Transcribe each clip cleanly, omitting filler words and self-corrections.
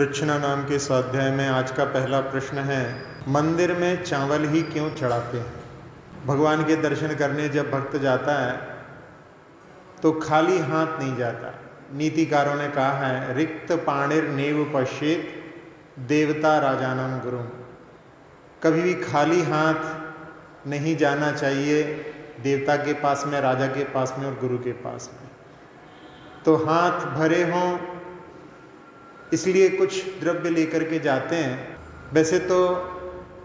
पृच्छना नाम के स्वाध्याय में आज का पहला प्रश्न है, मंदिर में चावल ही क्यों चढ़ाते हैं। भगवान के दर्शन करने जब भक्त जाता है तो खाली हाथ नहीं जाता। नीतिकारों ने कहा है, रिक्त पाणिर नेव पश्येत देवता राजानम गुरु। कभी भी खाली हाथ नहीं जाना चाहिए देवता के पास में, राजा के पास में और गुरु के पास में। तो हाथ भरे हों इसलिए कुछ द्रव्य लेकर के जाते हैं। वैसे तो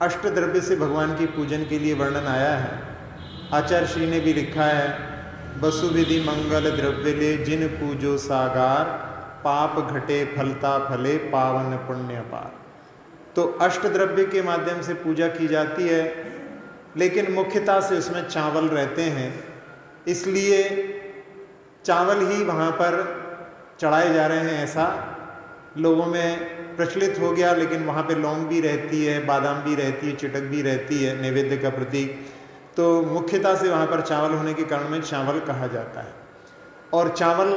अष्ट द्रव्य से भगवान की पूजन के लिए वर्णन आया है। आचार्य श्री ने भी लिखा है, वसुविधि मंगल द्रव्य ले जिन पूजो सागार, पाप घटे फलता फले पावन पुण्य पार। तो अष्ट द्रव्य के माध्यम से पूजा की जाती है, लेकिन मुख्यतः से उसमें चावल रहते हैं, इसलिए चावल ही वहाँ पर चढ़ाए जा रहे हैं, ऐसा लोगों में प्रचलित हो गया। लेकिन वहाँ पे लौंग भी रहती है, बादाम भी रहती है, चिटक भी रहती है नैवेद्य का प्रतीक। तो मुख्यतः से वहाँ पर चावल होने के कारण में चावल कहा जाता है। और चावल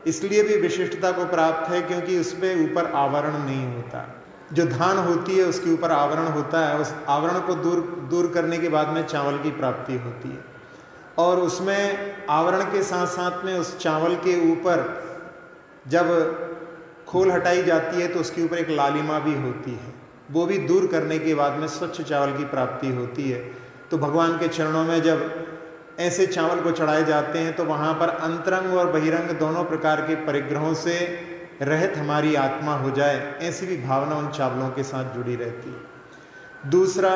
इसलिए भी विशिष्टता को प्राप्त है क्योंकि उसमें ऊपर आवरण नहीं होता। जो धान होती है उसके ऊपर आवरण होता है, उस आवरण को दूर करने के बाद में चावल की प्राप्ति होती है। और उसमें आवरण के साथ साथ में उस चावल के ऊपर जब खोल हटाई जाती है तो उसके ऊपर एक लालिमा भी होती है, वो भी दूर करने के बाद में स्वच्छ चावल की प्राप्ति होती है। तो भगवान के चरणों में जब ऐसे चावल को चढ़ाए जाते हैं तो वहाँ पर अंतरंग और बहिरंग दोनों प्रकार के परिग्रहों से रहित हमारी आत्मा हो जाए, ऐसी भी भावना उन चावलों के साथ जुड़ी रहती है। दूसरा,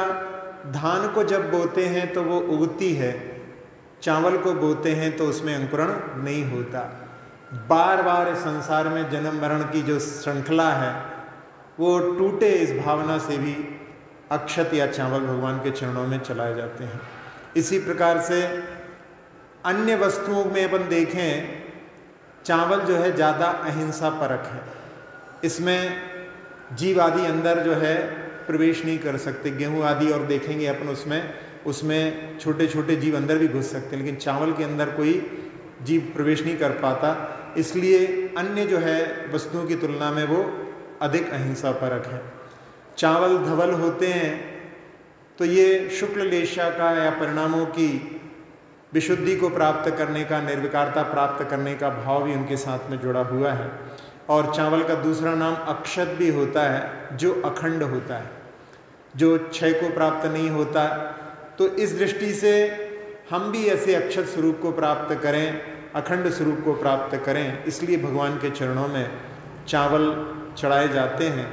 धान को जब बोते हैं तो वो उगती है, चावल को बोते हैं तो उसमें अंकुरण नहीं होता। बार बार संसार में जन्म मरण की जो श्रृंखला है वो टूटे, इस भावना से भी अक्षत या चावल भगवान के चरणों में चलाए जाते हैं। इसी प्रकार से अन्य वस्तुओं में अपन देखें, चावल जो है ज़्यादा अहिंसा परक है। इसमें जीव आदि अंदर जो है प्रवेश नहीं कर सकते। गेहूँ आदि और देखेंगे अपन, उसमें छोटे छोटे जीव अंदर भी घुस सकते हैं, लेकिन चावल के अंदर कोई जीव प्रवेश नहीं कर पाता। इसलिए अन्य जो है वस्तुओं की तुलना में वो अधिक अहिंसा परक है। चावल धवल होते हैं तो ये शुक्ल लेशा का या परिणामों की विशुद्धि को प्राप्त करने का, निर्विकारता प्राप्त करने का भाव भी उनके साथ में जुड़ा हुआ है। और चावल का दूसरा नाम अक्षत भी होता है, जो अखंड होता है, जो क्षय को प्राप्त नहीं होता। तो इस दृष्टि से हम भी ऐसे अक्षत स्वरूप को प्राप्त करें, अखंड स्वरूप को प्राप्त करें, इसलिए भगवान के चरणों में चावल चढ़ाए जाते हैं।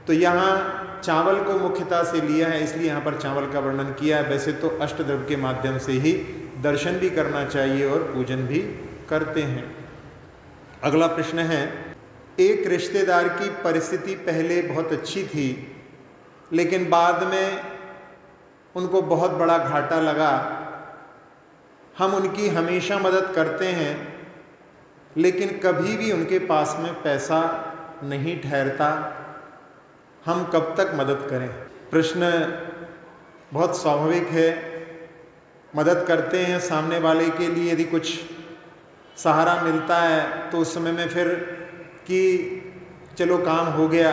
तो यहाँ चावल को मुख्यता से लिया है, इसलिए यहाँ पर चावल का वर्णन किया है। वैसे तो अष्टद्रव्य के माध्यम से ही दर्शन भी करना चाहिए और पूजन भी करते हैं। अगला प्रश्न है, एक रिश्तेदार की परिस्थिति पहले बहुत अच्छी थी, लेकिन बाद में उनको बहुत बड़ा घाटा लगा। हम उनकी हमेशा मदद करते हैं, लेकिन कभी भी उनके पास में पैसा नहीं ठहरता, हम कब तक मदद करें। प्रश्न बहुत स्वाभाविक है। मदद करते हैं सामने वाले के लिए, यदि कुछ सहारा मिलता है तो उस समय में फिर कि चलो काम हो गया,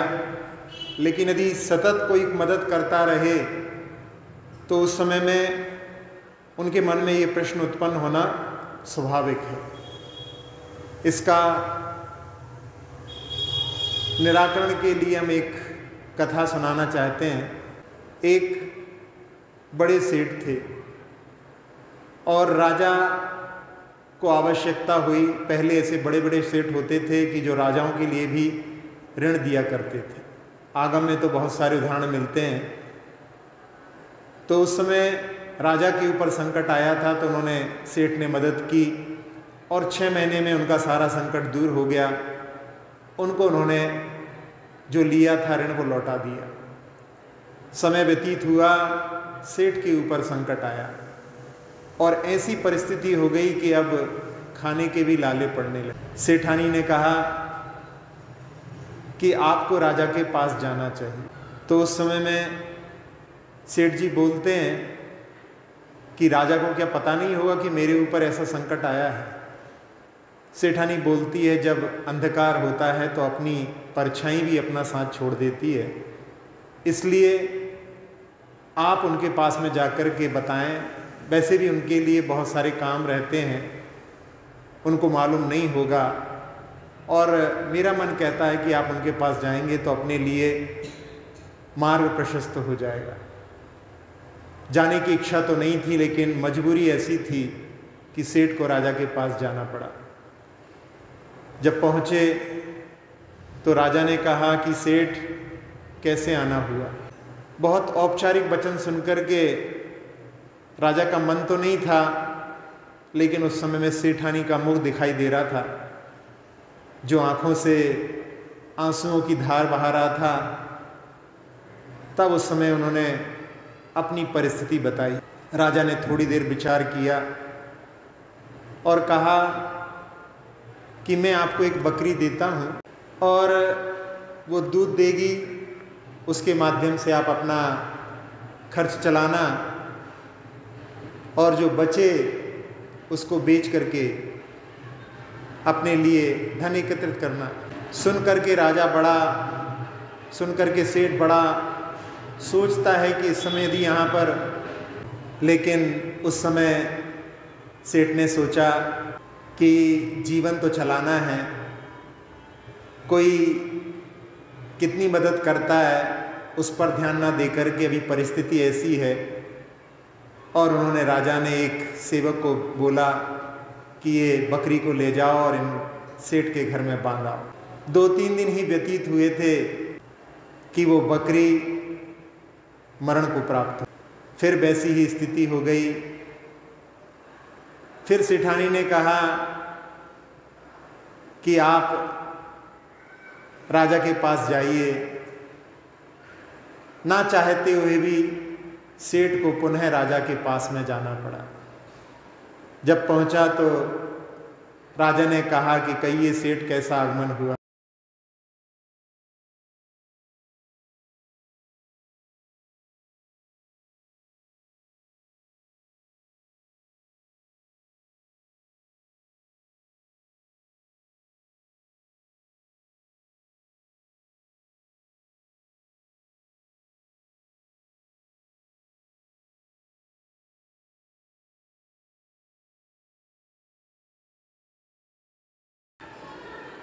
लेकिन यदि सतत कोई मदद करता रहे तो उस समय में उनके मन में ये प्रश्न उत्पन्न होना स्वाभाविक है। इसका निराकरण के लिए हम एक कथा सुनाना चाहते हैं। एक बड़े सेठ थे और राजा को आवश्यकता हुई। पहले ऐसे बड़े बड़े सेठ होते थे कि जो राजाओं के लिए भी ऋण दिया करते थे। आगम में तो बहुत सारे उदाहरण मिलते हैं। तो उस समय राजा के ऊपर संकट आया था तो उन्होंने, सेठ ने मदद की और 6 महीने में उनका सारा संकट दूर हो गया। उनको उन्होंने जो लिया था ऋण वो लौटा दिया। समय व्यतीत हुआ, सेठ के ऊपर संकट आया और ऐसी परिस्थिति हो गई कि अब खाने के भी लाले पड़ने लगे। सेठानी ने कहा कि आपको राजा के पास जाना चाहिए। तो उस समय में सेठ जी बोलते हैं कि राजा को क्या पता नहीं होगा कि मेरे ऊपर ऐसा संकट आया है। सेठानी बोलती है, जब अंधकार होता है तो अपनी परछाई भी अपना साथ छोड़ देती है, इसलिए आप उनके पास में जाकर के बताएं। वैसे भी उनके लिए बहुत सारे काम रहते हैं, उनको मालूम नहीं होगा, और मेरा मन कहता है कि आप उनके पास जाएंगे तो अपने लिए मार्ग प्रशस्त हो जाएगा। जाने की इच्छा तो नहीं थी, लेकिन मजबूरी ऐसी थी कि सेठ को राजा के पास जाना पड़ा। जब पहुँचे तो राजा ने कहा कि सेठ, कैसे आना हुआ। बहुत औपचारिक वचन सुनकर के राजा का मन तो नहीं था, लेकिन उस समय में सेठानी का मुख दिखाई दे रहा था, जो आंखों से आंसुओं की धार बहा रहा था। तब उस समय उन्होंने अपनी परिस्थिति बताई। राजा ने थोड़ी देर विचार किया और कहा कि मैं आपको एक बकरी देता हूँ और वो दूध देगी, उसके माध्यम से आप अपना खर्च चलाना, और जो बचे उसको बेच करके अपने लिए धन एकत्रित करना। सुन करके राजा बड़ा, सुन करके सेठ बड़ा सोचता है कि इस समय यदि यहाँ पर, लेकिन उस समय सेठ ने सोचा कि जीवन तो चलाना है, कोई कितनी मदद करता है उस पर ध्यान ना देकर के अभी परिस्थिति ऐसी है। और उन्होंने, राजा ने एक सेवक को बोला कि ये बकरी को ले जाओ और इन सेठ के घर में बांधाओ। 2-3 दिन ही व्यतीत हुए थे कि वो बकरी मरण को प्राप्त हो। फिर वैसी ही स्थिति हो गई। फिर सेठानी ने कहा कि आप राजा के पास जाइए। ना चाहते हुए भी सेठ को पुनः राजा के पास में जाना पड़ा। जब पहुंचा तो राजा ने कहा कि कहिए सेठ, कैसा आगमन हुआ।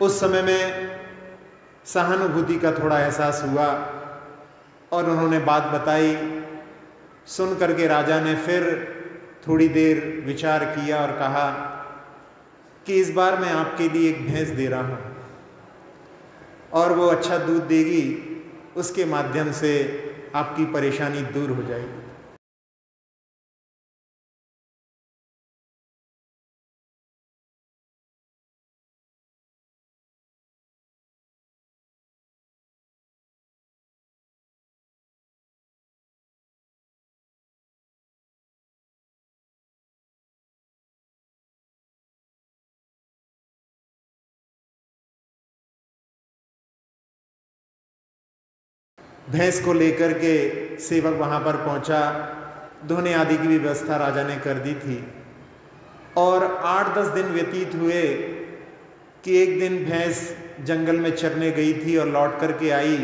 उस समय में सहानुभूति का थोड़ा एहसास हुआ और उन्होंने बात बताई। सुन करके राजा ने फिर थोड़ी देर विचार किया और कहा कि इस बार मैं आपके लिए एक भैंस दे रहा हूँ और वो अच्छा दूध देगी, उसके माध्यम से आपकी परेशानी दूर हो जाएगी। भैंस को लेकर के सेवक वहाँ पर पहुँचा। धोने आदि की व्यवस्था राजा ने कर दी थी और 8-10 दिन व्यतीत हुए कि एक दिन भैंस जंगल में चरने गई थी और लौट करके आई,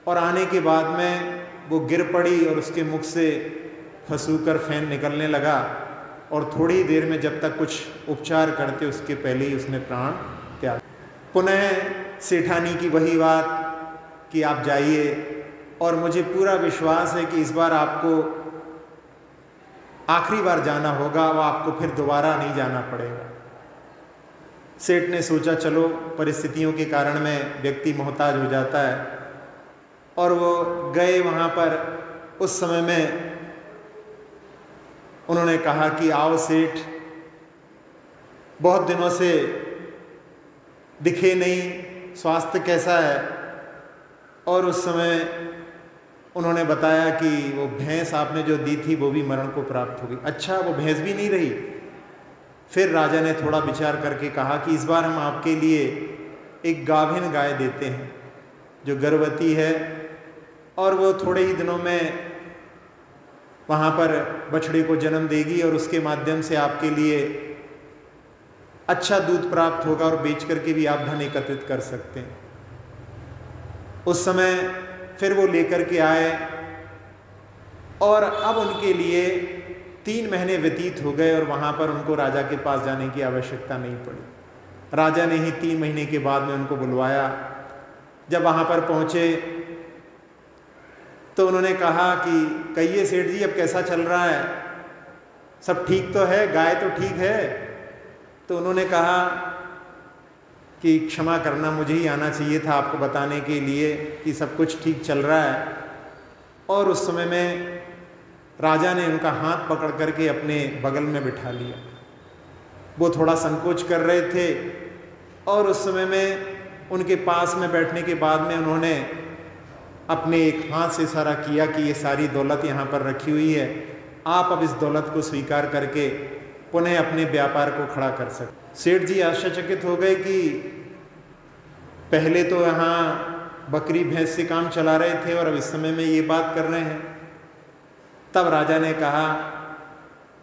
और आने के बाद में वो गिर पड़ी और उसके मुख से फंसूकर फैन निकलने लगा, और थोड़ी देर में जब तक कुछ उपचार करते उसके पहले ही उसने प्राण त्याग। पुनः सेठानी की वही बात कि आप जाइए, और मुझे पूरा विश्वास है कि इस बार आपको आखिरी बार जाना होगा, वो आपको फिर दोबारा नहीं जाना पड़ेगा। सेठ ने सोचा चलो परिस्थितियों के कारण में व्यक्ति मोहताज हो जाता है, और वो गए वहाँ पर। उस समय में उन्होंने कहा कि आओ सेठ, बहुत दिनों से दिखे नहीं, स्वास्थ्य कैसा है। और उस समय उन्होंने बताया कि वो भैंस आपने जो दी थी वो भी मरण को प्राप्त हो गई। अच्छा, वो भैंस भी नहीं रही। फिर राजा ने थोड़ा विचार करके कहा कि इस बार हम आपके लिए एक गाभिन गाय देते हैं जो गर्भवती है, और वो थोड़े ही दिनों में वहाँ पर बछड़े को जन्म देगी, और उसके माध्यम से आपके लिए अच्छा दूध प्राप्त होगा और बेच करके भी आप धन एकत्रित कर सकते हैं। उस समय फिर वो लेकर के आए और अब उनके लिए 3 महीने व्यतीत हो गए और वहाँ पर उनको राजा के पास जाने की आवश्यकता नहीं पड़ी। राजा ने ही 3 महीने के बाद में उनको बुलवाया। जब वहाँ पर पहुँचे तो उन्होंने कहा कि कहिए सेठ जी, अब कैसा चल रहा है, सब ठीक तो है, गाय तो ठीक है? तो उन्होंने कहा कि क्षमा करना, मुझे ही आना चाहिए था आपको बताने के लिए कि सब कुछ ठीक चल रहा है। और उस समय में राजा ने उनका हाथ पकड़ करके अपने बगल में बिठा लिया। वो थोड़ा संकोच कर रहे थे और उस समय में उनके पास में बैठने के बाद में उन्होंने अपने एक हाथ से इशारा किया कि ये सारी दौलत यहाँ पर रखी हुई है, आप अब इस दौलत को स्वीकार करके पुनः अपने व्यापार को खड़ा कर सकते। सेठ जी आश्चर्यचकित हो गए कि पहले तो यहाँ बकरी भैंस से काम चला रहे थे और अब इस समय में ये बात कर रहे हैं। तब राजा ने कहा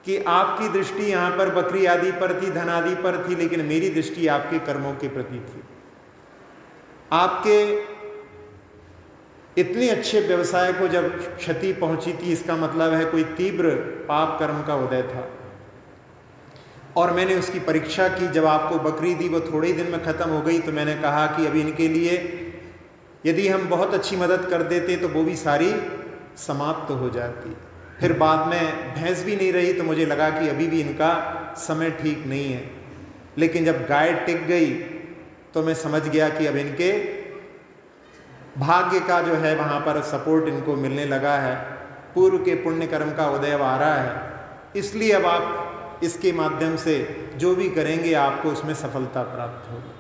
कि आपकी दृष्टि यहाँ पर बकरी आदि पर थी, धन आदि पर थी, लेकिन मेरी दृष्टि आपके कर्मों के प्रति थी। आपके इतने अच्छे व्यवसाय को जब क्षति पहुंची थी, इसका मतलब है कोई तीव्र पाप कर्म का उदय था। और मैंने उसकी परीक्षा की, जब आपको बकरी दी वो थोड़े ही दिन में ख़त्म हो गई, तो मैंने कहा कि अभी इनके लिए यदि हम बहुत अच्छी मदद कर देते तो वो भी सारी समाप्त हो जाती। फिर बाद में भैंस भी नहीं रही तो मुझे लगा कि अभी भी इनका समय ठीक नहीं है। लेकिन जब गाय टिक गई तो मैं समझ गया कि अब इनके भाग्य का जो है वहाँ पर सपोर्ट इनको मिलने लगा है, पूर्व के पुण्य कर्म का उदय आ रहा है, इसलिए अब आप इसके माध्यम से जो भी करेंगे आपको उसमें सफलता प्राप्त होगी।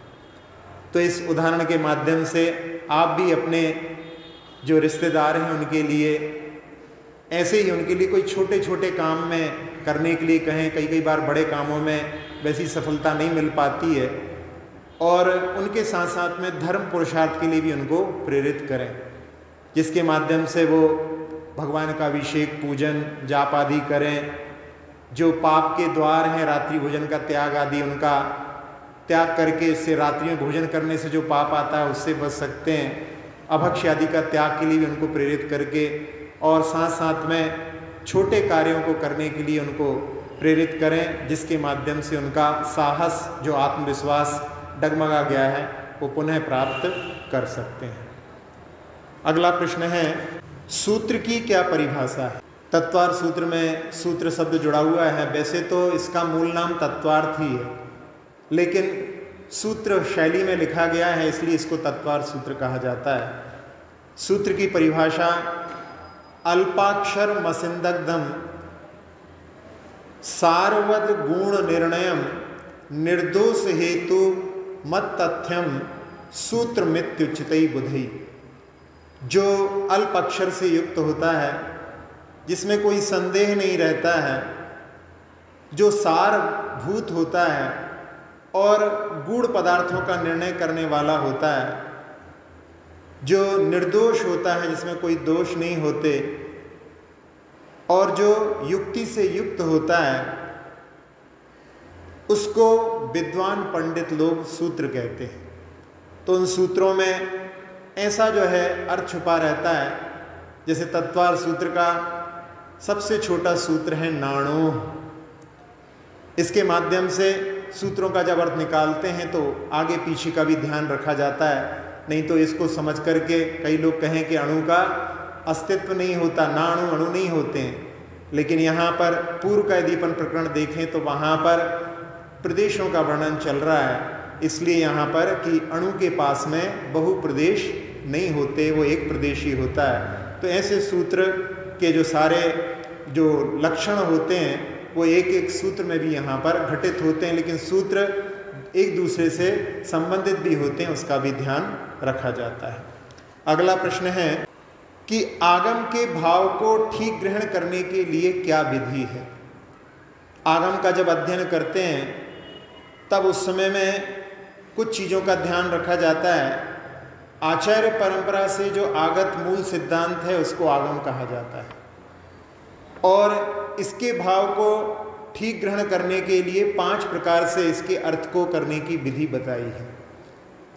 तो इस उदाहरण के माध्यम से आप भी अपने जो रिश्तेदार हैं उनके लिए ऐसे ही उनके लिए कोई छोटे छोटे काम में करने के लिए कहें। कई बार बड़े कामों में वैसी सफलता नहीं मिल पाती है, और उनके साथ साथ में धर्म पुरुषार्थ के लिए भी उनको प्रेरित करें, जिसके माध्यम से वो भगवान का अभिषेक, पूजन, जाप आदि करें। जो पाप के द्वार हैं, रात्रि भोजन का त्याग आदि, उनका त्याग करके इससे रात्रि में भोजन करने से जो पाप आता है उससे बच सकते हैं। अभक्ष्य आदि का त्याग के लिए भी उनको प्रेरित करके, और साथ साथ में छोटे कार्यों को करने के लिए उनको प्रेरित करें, जिसके माध्यम से उनका साहस, जो आत्मविश्वास डगमगा गया है, वो पुनः प्राप्त कर सकते हैं। अगला प्रश्न है, सूत्र की क्या परिभाषा है? तत्वार्थ सूत्र में सूत्र शब्द जुड़ा हुआ है। वैसे तो इसका मूल नाम तत्वार्थ ही है, लेकिन सूत्र शैली में लिखा गया है इसलिए इसको तत्वार्थ सूत्र कहा जाता है। सूत्र की परिभाषा, अल्पाक्षर मसिंदग्धम सारवद गुण निर्णयम निर्दोष हेतु मत तथ्यम सूत्र मित्युचितई बुधई। जो अल्प अक्षर से युक्त होता है, जिसमें कोई संदेह नहीं रहता है, जो सारभूत होता है और गूढ़ पदार्थों का निर्णय करने वाला होता है, जो निर्दोष होता है, जिसमें कोई दोष नहीं होते, और जो युक्ति से युक्त होता है, उसको विद्वान पंडित लोग सूत्र कहते हैं। तो उन सूत्रों में ऐसा जो है अर्थ छुपा रहता है। जैसे तत्वार्थ सूत्र का सबसे छोटा सूत्र है नाणो। इसके माध्यम से सूत्रों का जब अर्थ निकालते हैं तो आगे पीछे का भी ध्यान रखा जाता है। नहीं तो इसको समझ करके कई लोग कहें कि अणु का अस्तित्व नहीं होता, ना अणु नहीं होते हैं। लेकिन यहाँ पर पूर्व का यदि अपन प्रकरण देखें तो वहाँ पर प्रदेशों का वर्णन चल रहा है, इसलिए यहाँ पर कि अणु के पास में बहु प्रदेश नहीं होते, वो एक प्रदेश ही होता है। तो ऐसे सूत्र के जो सारे जो लक्षण होते हैं वो एक एक सूत्र में भी यहाँ पर घटित होते हैं, लेकिन सूत्र एक दूसरे से संबंधित भी होते हैं, उसका भी ध्यान रखा जाता है। अगला प्रश्न है कि आगम के भाव को ठीक ग्रहण करने के लिए क्या विधि है? आगम का जब अध्ययन करते हैं तब उस समय में कुछ चीज़ों का ध्यान रखा जाता है। आचार्य परंपरा से जो आगत मूल सिद्धांत है उसको आगम कहा जाता है, और इसके भाव को ठीक ग्रहण करने के लिए 5 प्रकार से इसके अर्थ को करने की विधि बताई है।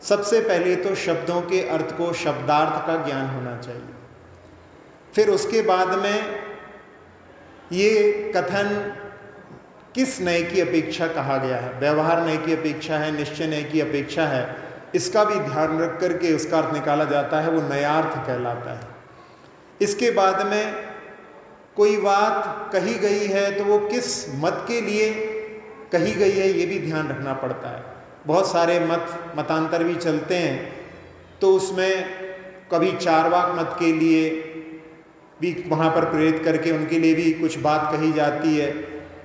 सबसे पहले तो शब्दों के अर्थ को, शब्दार्थ का ज्ञान होना चाहिए। फिर उसके बाद में ये कथन किस नय की अपेक्षा कहा गया है, व्यवहार नय की अपेक्षा है, निश्चय नय की अपेक्षा है, इसका भी ध्यान रख करके उसका अर्थ निकाला जाता है, वो नयार्थ कहलाता है। इसके बाद में कोई बात कही गई है तो वो किस मत के लिए कही गई है, ये भी ध्यान रखना पड़ता है। बहुत सारे मतांतर भी चलते हैं, तो उसमें कभी चारवाक मत के लिए भी वहाँ पर प्रेरित करके उनके लिए भी कुछ बात कही जाती है।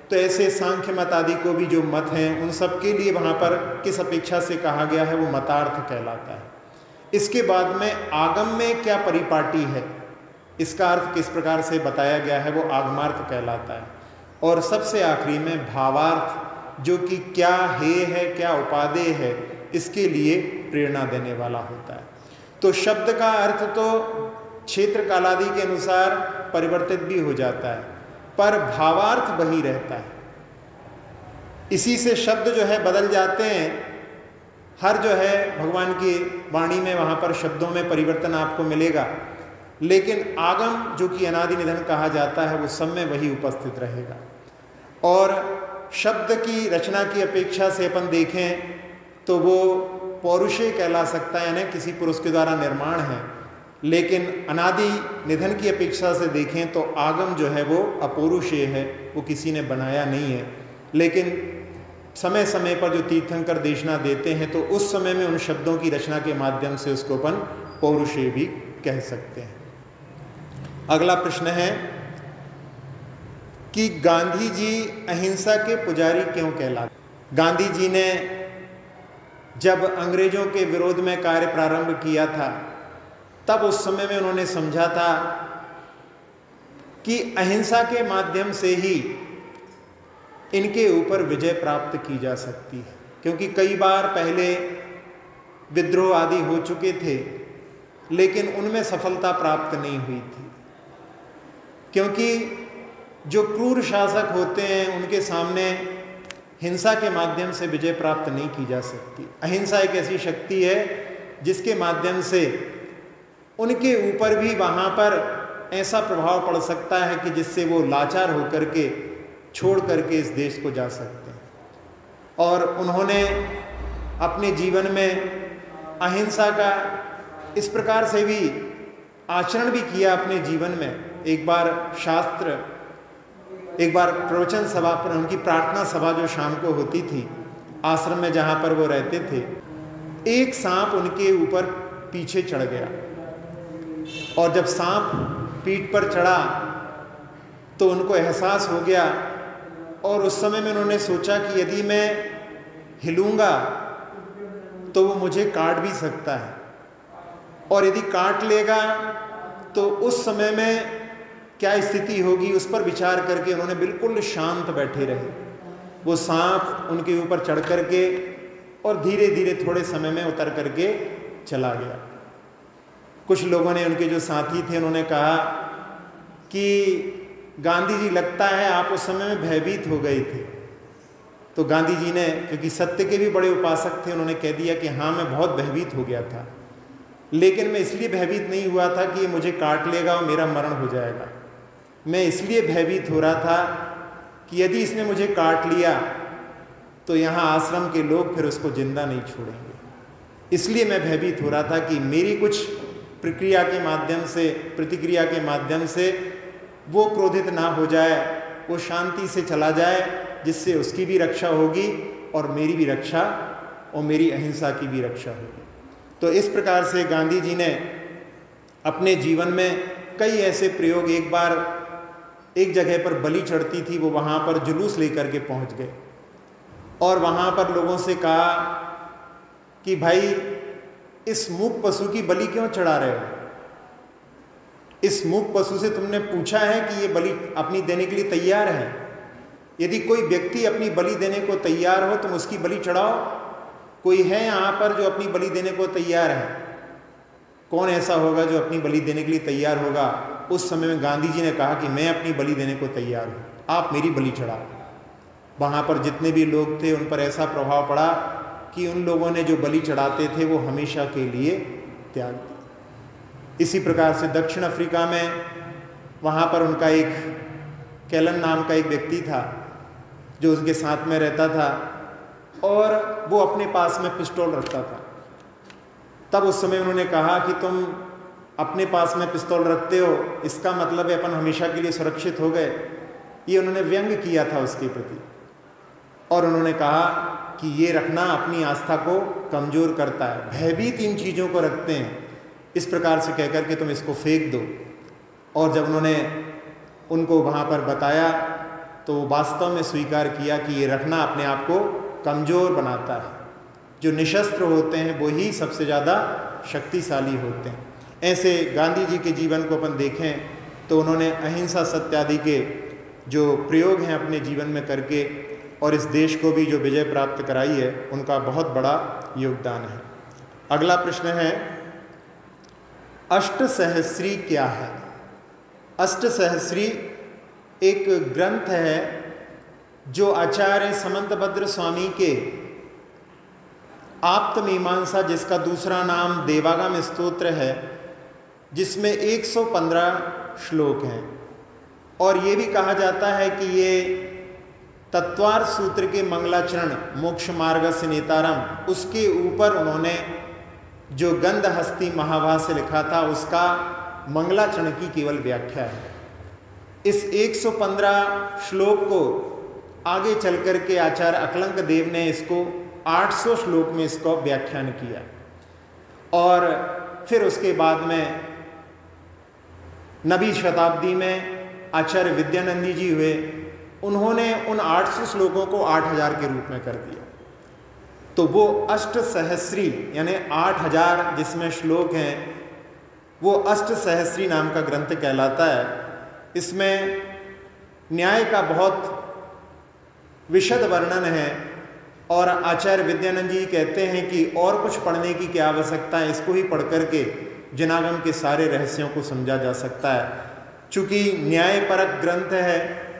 तो ऐसे सांख्य मत आदि को भी जो मत हैं, उन सब के लिए वहाँ पर किस अपेक्षा से कहा गया है, वो मतार्थ कहलाता है। इसके बाद में आगम में क्या परिपाटी है, इसका अर्थ किस प्रकार से बताया गया है, वो आगमार्थ कहलाता है। और सबसे आखिरी में भावार्थ, जो कि क्या हेय है, क्या उपादेय है, इसके लिए प्रेरणा देने वाला होता है। तो शब्द का अर्थ तो क्षेत्र कालादि के अनुसार परिवर्तित भी हो जाता है, पर भावार्थ वही रहता है। इसी से शब्द जो है बदल जाते हैं। हर जो है भगवान की वाणी में वहाँ पर शब्दों में परिवर्तन आपको मिलेगा, लेकिन आगम जो कि अनादि निधन कहा जाता है, वो सब में वही उपस्थित रहेगा। और शब्द की रचना की अपेक्षा से अपन देखें तो वो पौरुषेय कहला सकता है, यानी किसी पुरुष के द्वारा निर्माण है। लेकिन अनादि निधन की अपेक्षा से देखें तो आगम जो है वो अपौरुषेय है, वो किसी ने बनाया नहीं है। लेकिन समय समय पर जो तीर्थंकर देशना देते हैं तो उस समय में उन शब्दों की रचना के माध्यम से उसको अपन पौरुषेय भी कह सकते हैं। अगला प्रश्न है कि गांधी जी अहिंसा के पुजारी क्यों कहलाते? गांधी जी ने जब अंग्रेजों के विरोध में कार्य प्रारंभ किया था, तब उस समय में उन्होंने समझा था कि अहिंसा के माध्यम से ही इनके ऊपर विजय प्राप्त की जा सकती है। क्योंकि कई बार पहले विद्रोह आदि हो चुके थे, लेकिन उनमें सफलता प्राप्त नहीं हुई थी। क्योंकि जो क्रूर शासक होते हैं, उनके सामने हिंसा के माध्यम से विजय प्राप्त नहीं की जा सकती। अहिंसा एक ऐसी शक्ति है जिसके माध्यम से उनके ऊपर भी वहाँ पर ऐसा प्रभाव पड़ सकता है कि जिससे वो लाचार होकर के छोड़ करके इस देश को जा सकते हैं। और उन्होंने अपने जीवन में अहिंसा का इस प्रकार से भी आचरण भी किया अपने जीवन में। एक बार प्रवचन सभा पर, उनकी प्रार्थना सभा जो शाम को होती थी आश्रम में जहाँ पर वो रहते थे, एक सांप उनके ऊपर पीछे चढ़ गया। और जब सांप पीठ पर चढ़ा तो उनको एहसास हो गया, और उस समय में उन्होंने सोचा कि यदि मैं हिलूंगा तो वो मुझे काट भी सकता है, और यदि काट लेगा तो उस समय में क्या स्थिति होगी, उस पर विचार करके उन्होंने बिल्कुल शांत बैठे रहे। वो सांप उनके ऊपर चढ़ करके और धीरे धीरे थोड़े समय में उतर करके चला गया। कुछ लोगों ने, उनके जो साथी थे, उन्होंने कहा कि गांधी जी लगता है आप उस समय में भयभीत हो गए थे। तो गांधी जी ने, क्योंकि सत्य के भी बड़े उपासक थे, उन्होंने कह दिया कि हाँ, मैं बहुत भयभीत हो गया था, लेकिन मैं इसलिए भयभीत नहीं हुआ था कि ये मुझे काट लेगा और मेरा मरण हो जाएगा। मैं इसलिए भयभीत हो रहा था कि यदि इसने मुझे काट लिया तो यहाँ आश्रम के लोग फिर उसको जिंदा नहीं छोड़ेंगे। इसलिए मैं भयभीत हो रहा था कि मेरी कुछ प्रक्रिया के माध्यम से, प्रतिक्रिया के माध्यम से वो क्रोधित ना हो जाए, वो शांति से चला जाए, जिससे उसकी भी रक्षा होगी और मेरी भी रक्षा, और मेरी अहिंसा की भी रक्षा होगी। तो इस प्रकार से गांधी जी ने अपने जीवन में कई ऐसे प्रयोग, एक बार एक जगह पर बलि चढ़ती थी, वो वहाँ पर जुलूस लेकर के पहुँच गए और वहाँ पर लोगों से कहा कि भाई इस मूक पशु की बलि क्यों चढ़ा रहे हो? इस मूक पशु से तुमने पूछा है कि ये बलि अपनी देने के लिए तैयार है? यदि कोई व्यक्ति अपनी बलि देने को तैयार हो तुम उसकी बलि चढ़ाओ। कोई है यहाँ पर जो अपनी बलि देने को तैयार है? कौन ऐसा होगा जो अपनी बलि देने के लिए तैयार होगा? उस समय में गांधी जी ने कहा कि मैं अपनी बलि देने को तैयार हूँ, आप मेरी बलि चढ़ाओ। वहाँ पर जितने भी लोग थे उन पर ऐसा प्रभाव पड़ा कि उन लोगों ने जो बलि चढ़ाते थे वो हमेशा के लिए त्याग दिए। इसी प्रकार से दक्षिण अफ्रीका में वहाँ पर उनका एक कैलन नाम का एक व्यक्ति था जो उनके साथ में रहता था और वो अपने पास में पिस्तौल रखता था। तब उस समय उन्होंने कहा कि तुम अपने पास में पिस्तौल रखते हो, इसका मतलब है अपन हमेशा के लिए सुरक्षित हो गए। ये उन्होंने व्यंग किया था उसके प्रति और उन्होंने कहा कि ये रखना अपनी आस्था को कमज़ोर करता है, भयभीत इन चीज़ों को रखते हैं, इस प्रकार से कहकर के तुम इसको फेंक दो। और जब उन्होंने उनको वहाँ पर बताया तो वास्तव में स्वीकार किया कि ये रखना अपने आप को कमज़ोर बनाता है। जो निशस्त्र होते हैं वो ही सबसे ज़्यादा शक्तिशाली होते हैं। ऐसे गांधी जी के जीवन को अपन देखें तो उन्होंने अहिंसा सत्यादि के जो प्रयोग हैं अपने जीवन में करके और इस देश को भी जो विजय प्राप्त कराई है, उनका बहुत बड़ा योगदान है। अगला प्रश्न है, अष्टसहस्री क्या है? अष्टसहस्री एक ग्रंथ है जो आचार्य समंतभद्र स्वामी के आप्तमीमांसा, जिसका दूसरा नाम देवागम स्तोत्र है, जिसमें 115 श्लोक हैं। और ये भी कहा जाता है कि ये तत्वार सूत्र के मंगलाचरण मोक्ष मार्ग से नेतारम, उसके ऊपर उन्होंने जो गंधहस्ती महाभाष्य लिखा था उसका मंगलाचरण की केवल व्याख्या है। इस 115 श्लोक को आगे चल कर के आचार्य अकलंक देव ने इसको 800 श्लोक में इसको व्याख्यान किया और फिर उसके बाद में 9वीं शताब्दी में आचार्य विद्यानंदी जी हुए, उन्होंने उन 800 श्लोकों को 8000 के रूप में कर दिया। तो वो अष्टसहस्री यानी 8000 जिसमें श्लोक हैं वो अष्टसहस्री नाम का ग्रंथ कहलाता है। इसमें न्याय का बहुत विशद वर्णन है और आचार्य विद्यानंद जी कहते हैं कि और कुछ पढ़ने की क्या आवश्यकता है, इसको ही पढ़ करके जिनागम के सारे रहस्यों को समझा जा सकता है। चूँकि न्यायपरक ग्रंथ है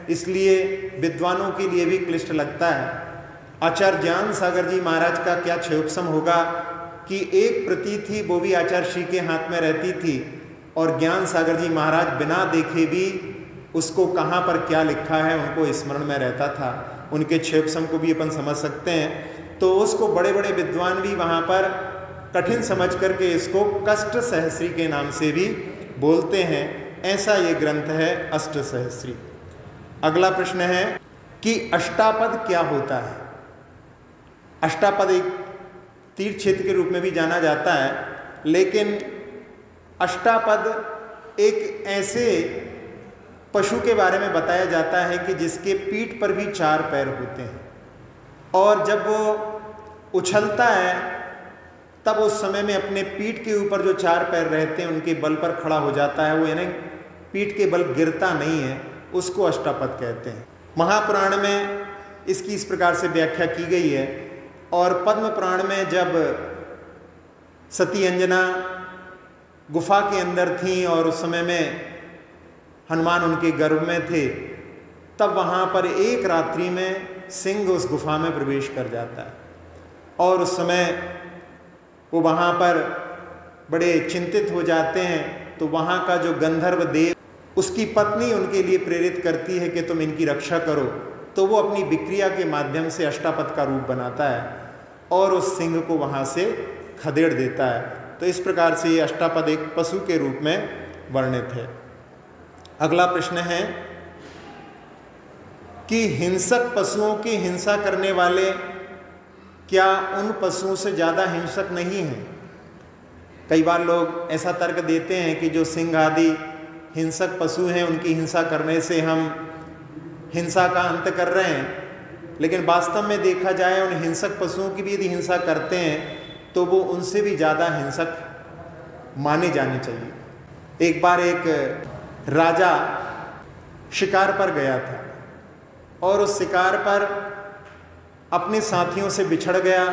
इसलिए विद्वानों के लिए भी क्लिष्ट लगता है। आचार्य ज्ञान सागर जी महाराज का क्या क्षयोपम होगा कि एक प्रति थी वो भी आचार्य श्री के हाथ में रहती थी और ज्ञान सागर जी महाराज बिना देखे भी उसको कहाँ पर क्या लिखा है उनको स्मरण में रहता था। उनके क्षयोपम को भी अपन समझ सकते हैं। तो उसको बड़े बड़े विद्वान भी वहाँ पर कठिन समझ करके इसको कष्ट सहस्री के नाम से भी बोलते हैं। ऐसा ये ग्रंथ है अष्टसहस्री। अगला प्रश्न है कि अष्टापद क्या होता है? अष्टापद एक तीर्थ क्षेत्र के रूप में भी जाना जाता है, लेकिन अष्टापद एक ऐसे पशु के बारे में बताया जाता है कि जिसके पीठ पर भी 4 पैर होते हैं और जब वो उछलता है तब उस समय में अपने पीठ के ऊपर जो 4 पैर रहते हैं उनके बल पर खड़ा हो जाता है। वो यानी पीठ के बल गिरता नहीं है, उसको अष्टापद कहते हैं। महापुराण में इसकी इस प्रकार से व्याख्या की गई है और पद्म पुराण में जब सती अंजना गुफा के अंदर थी और उस समय में हनुमान उनके गर्भ में थे, तब वहाँ पर एक रात्रि में सिंह उस गुफा में प्रवेश कर जाता है और उस समय वो वहाँ पर बड़े चिंतित हो जाते हैं। तो वहाँ का जो गंधर्व देव, उसकी पत्नी उनके लिए प्रेरित करती है कि तुम इनकी रक्षा करो। तो वो अपनी विक्रिया के माध्यम से अष्टापद का रूप बनाता है और उस सिंह को वहाँ से खदेड़ देता है। तो इस प्रकार से ये अष्टापद एक पशु के रूप में वर्णित है। अगला प्रश्न है कि हिंसक पशुओं की हिंसा करने वाले क्या उन पशुओं से ज़्यादा हिंसक नहीं हैं? कई बार लोग ऐसा तर्क देते हैं कि जो सिंह आदि हिंसक पशु हैं उनकी हिंसा करने से हम हिंसा का अंत कर रहे हैं, लेकिन वास्तव में देखा जाए उन हिंसक पशुओं की भी यदि हिंसा करते हैं तो वो उनसे भी ज़्यादा हिंसक माने जाने चाहिए। एक बार एक राजा शिकार पर गया था और उस शिकार पर अपने साथियों से बिछड़ गया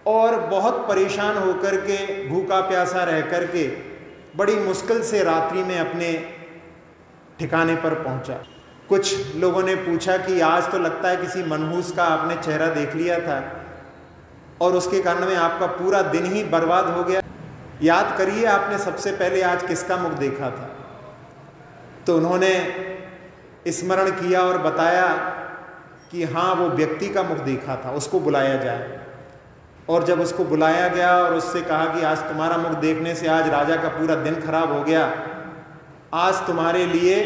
और बहुत परेशान होकर के भूखा प्यासा रह कर के बड़ी मुश्किल से रात्रि में अपने ठिकाने पर पहुंचा। कुछ लोगों ने पूछा कि आज तो लगता है किसी मनहूस का आपने चेहरा देख लिया था और उसके कारण में आपका पूरा दिन ही बर्बाद हो गया। याद करिए आपने सबसे पहले आज किसका मुख देखा था। तो उन्होंने स्मरण किया और बताया कि हाँ, वो व्यक्ति का मुख देखा था, उसको बुलाया जाए। और जब उसको बुलाया गया और उससे कहा कि आज तुम्हारा मुख देखने से आज राजा का पूरा दिन खराब हो गया, आज तुम्हारे लिए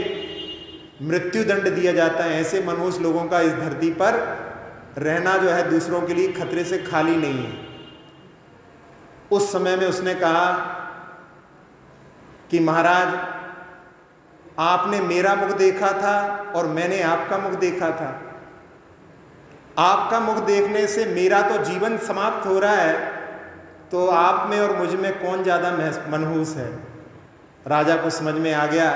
मृत्यु दंड दिया जाता है, ऐसे मनहूस लोगों का इस धरती पर रहना जो है दूसरों के लिए खतरे से खाली नहीं है। उस समय में उसने कहा कि महाराज, आपने मेरा मुख देखा था और मैंने आपका मुख देखा था। आपका मुख देखने से मेरा तो जीवन समाप्त हो रहा है, तो आप में और मुझ में कौन ज़्यादा मनहूस है। राजा को समझ में आ गया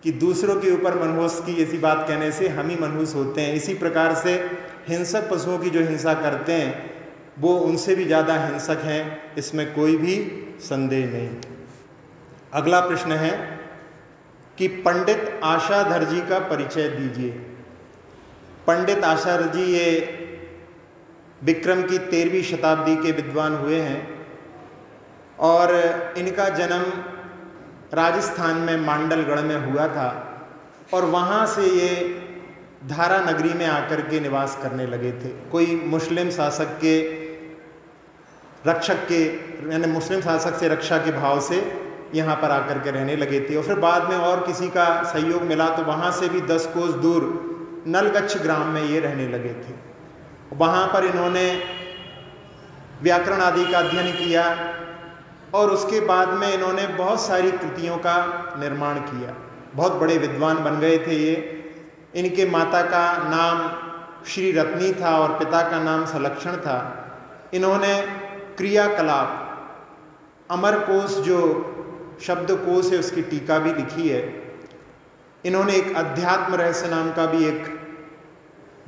कि दूसरों के ऊपर मनहूस की ऐसी बात कहने से हम ही मनहूस होते हैं। इसी प्रकार से हिंसक पशुओं की जो हिंसा करते हैं वो उनसे भी ज़्यादा हिंसक हैं, इसमें कोई भी संदेह नहीं। अगला प्रश्न है कि पंडित आशाधर जी का परिचय दीजिए। पंडित आशाधर जी ये विक्रम की 13वीं शताब्दी के विद्वान हुए हैं और इनका जन्म राजस्थान में मांडलगढ़ में हुआ था और वहाँ से ये धारा नगरी में आकर के निवास करने लगे थे। कोई मुस्लिम शासक के रक्षक के यानी मुस्लिम शासक से रक्षा के भाव से यहाँ पर आकर के रहने लगे थे और फिर बाद में और किसी का सहयोग मिला तो वहाँ से भी 10 कोस दूर नलगच्छ ग्राम में ये रहने लगे थे। वहाँ पर इन्होंने व्याकरण आदि का अध्ययन किया और उसके बाद में इन्होंने बहुत सारी कृतियों का निर्माण किया। बहुत बड़े विद्वान बन गए थे ये। इनके माता का नाम श्री रत्नी था और पिता का नाम सलक्षण था। इन्होंने क्रियाकलाप अमरकोश जो शब्दकोश है उसकी टीका भी लिखी है। इन्होंने एक अध्यात्म रहस्य नाम का भी एक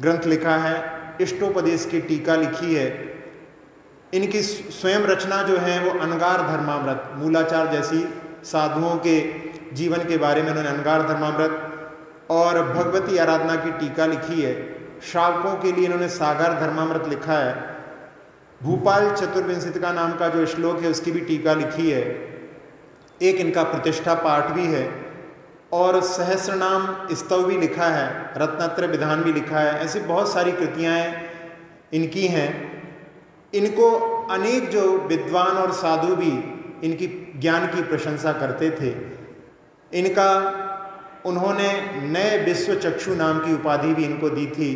ग्रंथ लिखा है। इष्टोपदेश की टीका लिखी है। इनकी स्वयं रचना जो है वो अनगार धर्मामृत, मूलाचार जैसी साधुओं के जीवन के बारे में इन्होंने अनगार धर्मामृत और भगवती आराधना की टीका लिखी है। श्रावकों के लिए इन्होंने सागर धर्मामृत लिखा है। भूपाल चतुर्विंशति नाम का जो श्लोक है उसकी भी टीका लिखी है। एक इनका प्रतिष्ठा पाठ भी है और सहस्रनाम स्तव भी लिखा है, रत्नत्र विधान भी लिखा है। ऐसी बहुत सारी कृतियाँ इनकी हैं। इनको अनेक जो विद्वान और साधु भी इनकी ज्ञान की प्रशंसा करते थे। इनका उन्होंने नए विश्व चक्षु नाम की उपाधि भी इनको दी थी।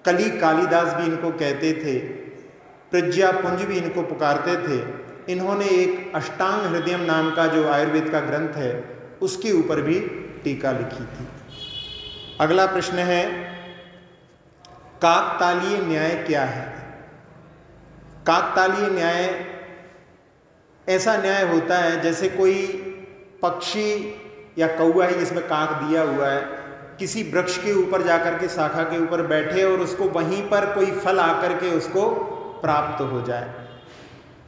कली कालिदास भी इनको कहते थे। प्रज्ञा पुंज भी इनको पुकारते थे। इन्होंने एक अष्टांग हृदयम नाम का जो आयुर्वेद का ग्रंथ है उसके ऊपर भी टीका लिखी थी। अगला प्रश्न है काकतालीय न्याय क्या है। काकतालीय न्याय ऐसा न्याय होता है जैसे कोई पक्षी या कौवा है जिसमें काक दिया हुआ है, किसी वृक्ष के ऊपर जाकर के शाखा के ऊपर बैठे और उसको वहीं पर कोई फल आकर के उसको प्राप्त हो जाए।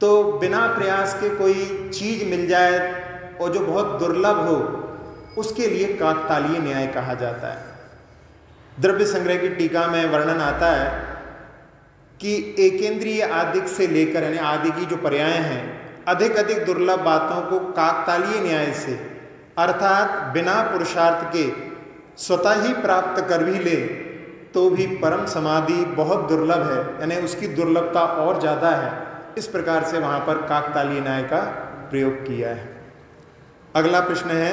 तो बिना प्रयास के कोई चीज मिल जाए और जो बहुत दुर्लभ हो उसके लिए काकतालीय न्याय कहा जाता है। द्रव्य संग्रह की टीका में वर्णन आता है कि एकेंद्रीय आदिक से लेकर यानी आदि की जो पर्याय हैं अधिक अधिक दुर्लभ बातों को काकतालीय न्याय से अर्थात बिना पुरुषार्थ के स्वतः ही प्राप्त कर भी ले तो भी परम समाधि बहुत दुर्लभ है, यानी उसकी दुर्लभता और ज़्यादा है। इस प्रकार से वहाँ पर काकतालीय न्याय का प्रयोग किया है। अगला प्रश्न है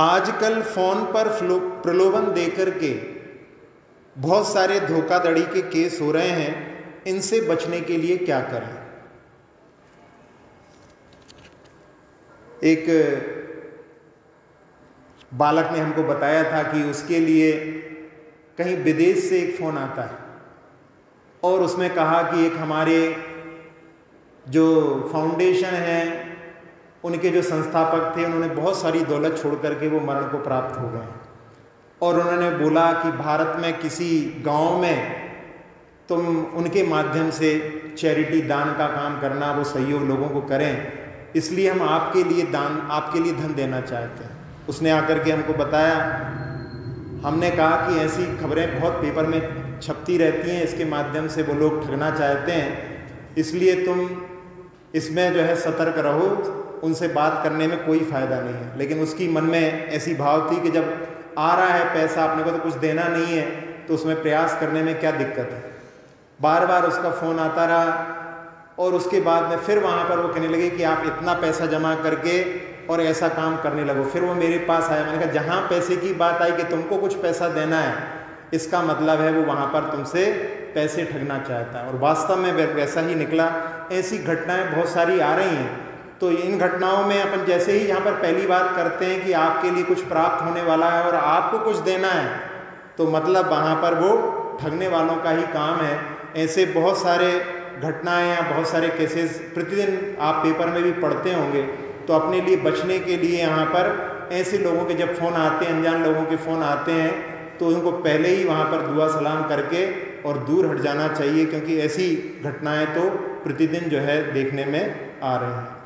आजकल फोन पर प्रलोभन देकर के बहुत सारे धोखाधड़ी के केस हो रहे हैं, इनसे बचने के लिए क्या करें। एक बालक ने हमको बताया था कि उसके लिए कहीं विदेश से एक फ़ोन आता है और उसमें कहा कि एक हमारे जो फाउंडेशन है उनके जो संस्थापक थे उन्होंने बहुत सारी दौलत छोड़ करके वो मरण को प्राप्त हो गए और उन्होंने बोला कि भारत में किसी गांव में तुम उनके माध्यम से चैरिटी दान का काम करना, वो सहयोग लोगों को करें इसलिए हम आपके लिए धन देना चाहते हैं। उसने आकर के हमको बताया, हमने कहा कि ऐसी खबरें बहुत पेपर में छपती रहती हैं, इसके माध्यम से वो लोग ठगना चाहते हैं, इसलिए तुम इसमें जो है सतर्क रहो, उनसे बात करने में कोई फ़ायदा नहीं है। लेकिन उसकी मन में ऐसी भाव थी कि जब आ रहा है पैसा, अपने को तो कुछ देना नहीं है, तो उसमें प्रयास करने में क्या दिक्कत है। बार बार उसका फ़ोन आता रहा और उसके बाद में फिर वहाँ पर वो कहने लगे कि आप इतना पैसा जमा करके और ऐसा काम करने लगो। फिर वो मेरे पास आया, मैंने कहा जहाँ पैसे की बात आई कि तुमको कुछ पैसा देना है, इसका मतलब है वो वहाँ पर तुमसे पैसे ठगना चाहता है। और वास्तव में वैसा ही निकला। ऐसी घटनाएं बहुत सारी आ रही हैं। तो इन घटनाओं में अपन जैसे ही यहाँ पर पहली बात करते हैं कि आपके लिए कुछ प्राप्त होने वाला है और आपको कुछ देना है, तो मतलब वहाँ पर वो ठगने वालों का ही काम है। ऐसे बहुत सारे घटनाएं या बहुत सारे केसेस प्रतिदिन आप पेपर में भी पढ़ते होंगे। तो अपने लिए बचने के लिए यहाँ पर ऐसे लोगों के जब फ़ोन आते हैं, अनजान लोगों के फ़ोन आते हैं, तो उनको पहले ही वहाँ पर दुआ सलाम करके और दूर हट जाना चाहिए, क्योंकि ऐसी घटनाएं तो प्रतिदिन जो है देखने में आ रहे हैं।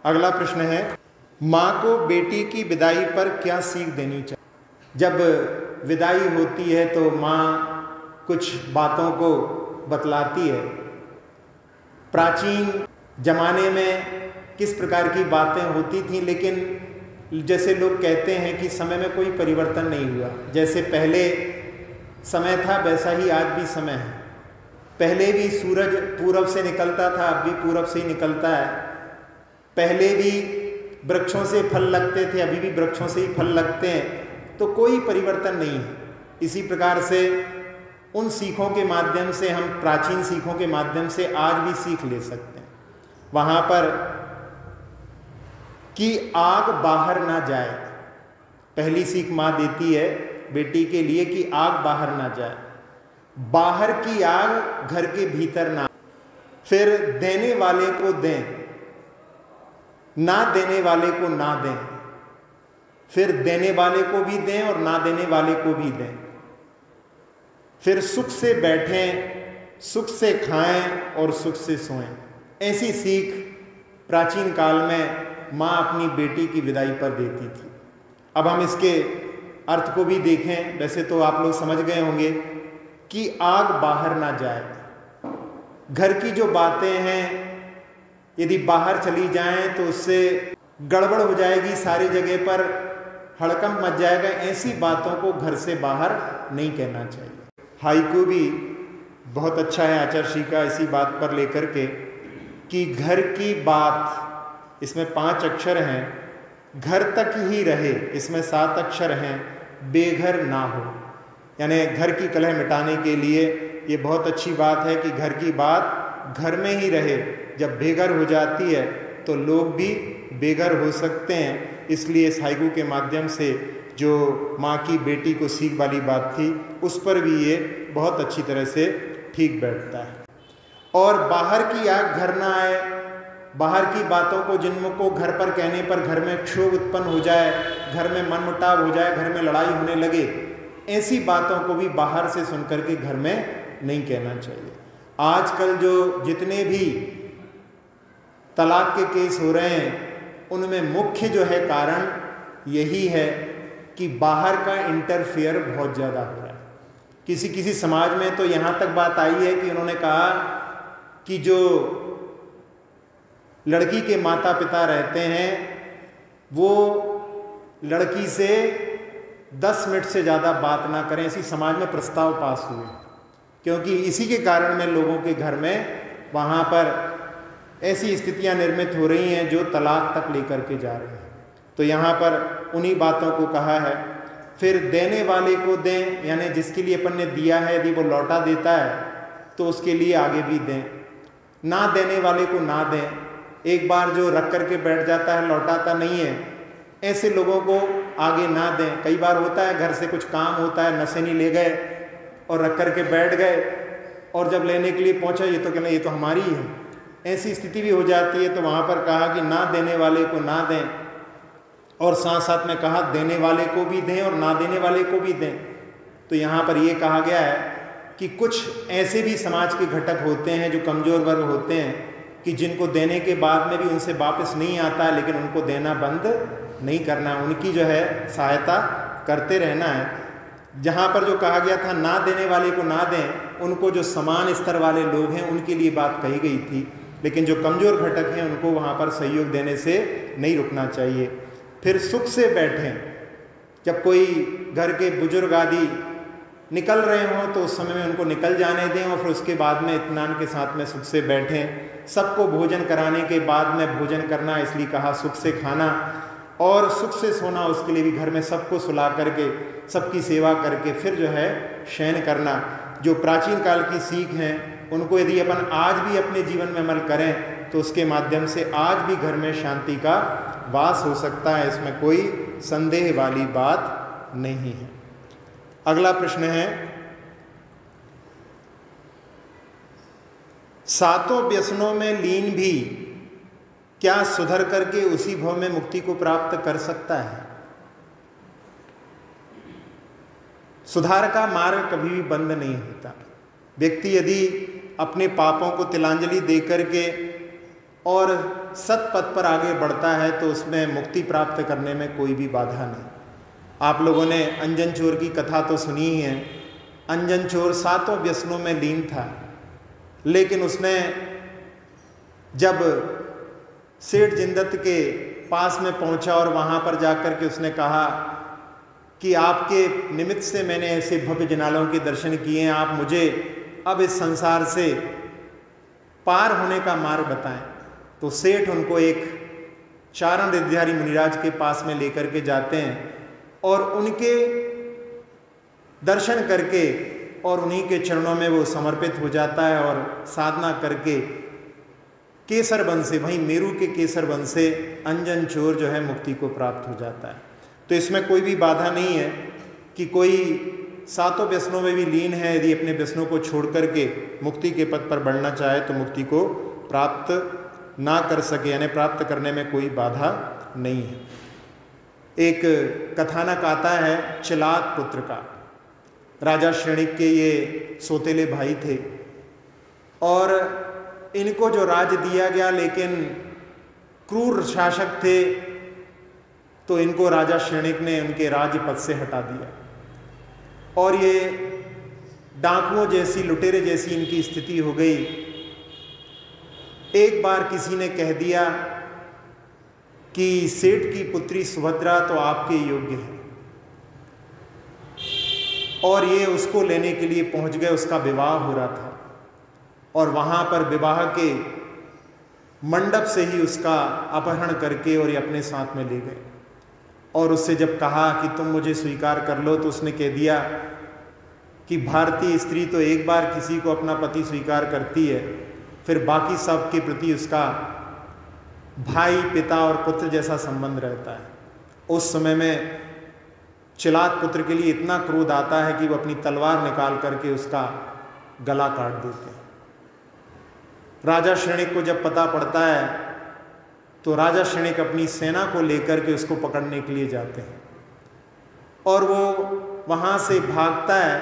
अगला प्रश्न है, माँ को बेटी की विदाई पर क्या सीख देनी चाहिए? जब विदाई होती है तो माँ कुछ बातों को बतलाती है। प्राचीन जमाने में किस प्रकार की बातें होती थीं, लेकिन जैसे लोग कहते हैं कि समय में कोई परिवर्तन नहीं हुआ। जैसे पहले समय था वैसा ही आज भी समय है। पहले भी सूरज पूरब से निकलता था, अब भी पूरब से ही निकलता है। पहले भी वृक्षों से फल लगते थे, अभी भी वृक्षों से ही फल लगते हैं। तो कोई परिवर्तन नहीं है। इसी प्रकार से उन सीखों के माध्यम से, हम प्राचीन सीखों के माध्यम से आज भी सीख ले सकते हैं। वहाँ पर कि आग बाहर ना जाए, पहली सीख माँ देती है बेटी के लिए कि आग बाहर ना जाए। बाहर की आग घर के भीतर ना। फिर देने वाले को दें, ना देने वाले को ना दें। फिर देने वाले को भी दें और ना देने वाले को भी दें। फिर सुख से बैठें, सुख से खाएं और सुख से सोएं। ऐसी सीख प्राचीन काल में माँ अपनी बेटी की विदाई पर देती थी। अब हम इसके अर्थ को भी देखें। वैसे तो आप लोग समझ गए होंगे कि आग बाहर ना जाए। घर की जो बातें हैं यदि बाहर चली जाएं तो उससे गड़बड़ हो जाएगी, सारी जगह पर हड़कंप मच जाएगा। ऐसी बातों को घर से बाहर नहीं कहना चाहिए। हाइकू भी बहुत अच्छा है आचार्य का इसी बात पर लेकर के कि घर की बात, इसमें 5 अक्षर हैं। घर तक ही रहे, इसमें 7 अक्षर हैं। बेघर ना हो, यानी घर की कलह मिटाने के लिए ये बहुत अच्छी बात है कि घर की बात घर में ही रहे। जब बेघर हो जाती है तो लोग भी बेघर हो सकते हैं। इसलिए इस हाइकू के माध्यम से जो माँ की बेटी को सीख वाली बात थी, उस पर भी ये बहुत अच्छी तरह से ठीक बैठता है। और बाहर की आग घर ना आए, बाहर की बातों को जिनको घर पर कहने पर घर में क्षोभ उत्पन्न हो जाए, घर में मनमुटाव हो जाए, घर में लड़ाई होने लगे, ऐसी बातों को भी बाहर से सुनकर के घर में नहीं कहना चाहिए। आजकल जो जितने भी तलाक के केस हो रहे हैं, उनमें मुख्य जो है कारण यही है कि बाहर का इंटरफेयर बहुत ज़्यादा हो रहा है। किसी समाज में तो यहाँ तक बात आई है कि उन्होंने कहा कि जो लड़की के माता पिता रहते हैं वो लड़की से 10 मिनट से ज़्यादा बात ना करें। इसी समाज में प्रस्ताव पास हुए, क्योंकि इसी के कारण में लोगों के घर में वहाँ पर ऐसी स्थितियाँ निर्मित हो रही हैं जो तलाक तक लेकर के जा रहे हैं। तो यहाँ पर उन्हीं बातों को कहा है। फिर देने वाले को दें, यानी जिसके लिए अपन ने दिया है यदि वो लौटा देता है तो उसके लिए आगे भी दें। ना देने वाले को ना दें। एक बार जो रख करके बैठ जाता है, लौटाता नहीं है, ऐसे लोगों को आगे ना दें। कई बार होता है घर से कुछ काम होता है, नशे नहीं ले गए और रख करके बैठ गए, और जब लेने के लिए पहुंचा ये तो कहना ये तो हमारी है। ऐसी स्थिति भी हो जाती है। तो वहाँ पर कहा कि ना देने वाले को ना दें, और साथ साथ में कहा देने वाले को भी दें और ना देने वाले को भी दें। तो यहाँ पर ये कहा गया है कि कुछ ऐसे भी समाज के घटक होते हैं जो कमज़ोर वर्ग होते हैं, कि जिनको देने के बाद में भी उनसे वापस नहीं आता है, लेकिन उनको देना बंद नहीं करना, उनकी जो है सहायता करते रहना है। जहाँ पर जो कहा गया था ना देने वाले को ना दें, उनको जो समान स्तर वाले लोग हैं उनके लिए बात कही गई थी, लेकिन जो कमज़ोर घटक हैं उनको वहाँ पर सहयोग देने से नहीं रुकना चाहिए। फिर सुख से बैठें, जब कोई घर के बुजुर्ग आदि निकल रहे हों तो उस समय में उनको निकल जाने दें और फिर उसके बाद में इत्मीनान के साथ में सुख से बैठें। सबको भोजन कराने के बाद में भोजन करना, इसलिए कहा सुख से खाना, और सुख से सोना, उसके लिए भी घर में सबको सुला करके सबकी सेवा करके फिर जो है शयन करना। जो प्राचीन काल की सीख हैं उनको यदि अपन आज भी अपने जीवन में अमल करें तो उसके माध्यम से आज भी घर में शांति का वास हो सकता है, इसमें कोई संदेह वाली बात नहीं है। अगला प्रश्न है, सातों व्यसनों में लीन भी क्या सुधर करके उसी भव में मुक्ति को प्राप्त कर सकता है? सुधार का मार्ग कभी भी बंद नहीं होता। व्यक्ति यदि अपने पापों को तिलांजलि दे करके और सत्पथ पर आगे बढ़ता है तो उसमें मुक्ति प्राप्त करने में कोई भी बाधा नहीं। आप लोगों ने अंजन चोर की कथा तो सुनी ही है। अंजन चोर सातों व्यसनों में लीन था, लेकिन उसने जब सेठ जिंदत के पास में पहुंचा और वहां पर जाकर के उसने कहा कि आपके निमित्त से मैंने ऐसे भव्य जनालों के दर्शन किए हैं, आप मुझे अब इस संसार से पार होने का मार्ग बताएं। तो सेठ उनको एक चारण रिद्धिधारी मुनिराज के पास में लेकर के जाते हैं और उनके दर्शन करके और उन्हीं के चरणों में वो समर्पित हो जाता है और साधना करके केसर वन से, वहीं मेरू के केसर वन से अंजन चोर जो है मुक्ति को प्राप्त हो जाता है। तो इसमें कोई भी बाधा नहीं है कि कोई सातों व्यसनों में भी लीन है, यदि अपने व्यसनों को छोड़ करके मुक्ति के पथ पर बढ़ना चाहे तो मुक्ति को प्राप्त ना कर सके, यानी प्राप्त करने में कोई बाधा नहीं है। एक कथानक आता है चिलात पुत्र का। राजा श्रेणिक के ये सौतेले भाई थे और इनको जो राज्य दिया गया, लेकिन क्रूर शासक थे तो इनको राजा श्रेणिक ने उनके राज्य पद से हटा दिया और ये डाकुओं जैसी, लुटेरे जैसी इनकी स्थिति हो गई। एक बार किसी ने कह दिया कि सेठ की पुत्री सुभद्रा तो आपके योग्य है, और ये उसको लेने के लिए पहुंच गए। उसका विवाह हो रहा था और वहां पर विवाह के मंडप से ही उसका अपहरण करके और ये अपने साथ में ले गए। और उससे जब कहा कि तुम मुझे स्वीकार कर लो तो उसने कह दिया कि भारतीय स्त्री तो एक बार किसी को अपना पति स्वीकार करती है, फिर बाकी सब के प्रति उसका भाई, पिता और पुत्र जैसा संबंध रहता है। उस समय में चिलात पुत्र के लिए इतना क्रोध आता है कि वो अपनी तलवार निकाल करके उसका गला काट देते हैं। राजा श्रेणिक को जब पता पड़ता है तो राजा श्रेणिक अपनी सेना को लेकर के उसको पकड़ने के लिए जाते हैं और वो वहाँ से भागता है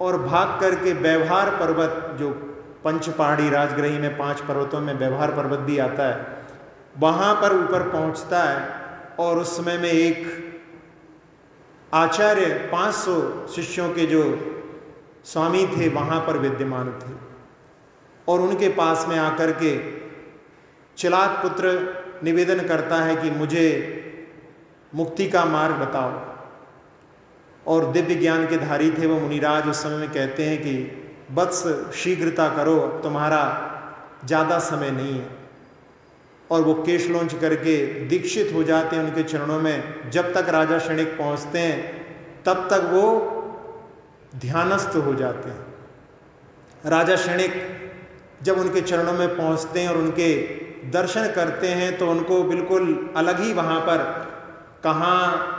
और भाग करके व्यवहार पर्वत, जो पंच पहाड़ी राजगृही में 5 पर्वतों में व्यवहार पर्वत भी आता है, वहाँ पर ऊपर पहुँचता है। और उस समय में एक आचार्य 500 शिष्यों के जो स्वामी थे वहाँ पर विद्यमान थे और उनके पास में आकर के चिलात पुत्र निवेदन करता है कि मुझे मुक्ति का मार्ग बताओ। और दिव्य ज्ञान के धारी थे वो मुनिराज, उस समय में कहते हैं कि वत्स शीघ्रता करो, तुम्हारा ज़्यादा समय नहीं है। और वो केश लौंच करके दीक्षित हो जाते हैं उनके चरणों में। जब तक राजा श्रेणिक पहुँचते हैं तब तक वो ध्यानस्थ हो जाते हैं। राजा श्रेणिक जब उनके चरणों में पहुँचते हैं और उनके दर्शन करते हैं तो उनको बिल्कुल अलग ही वहाँ पर, कहाँ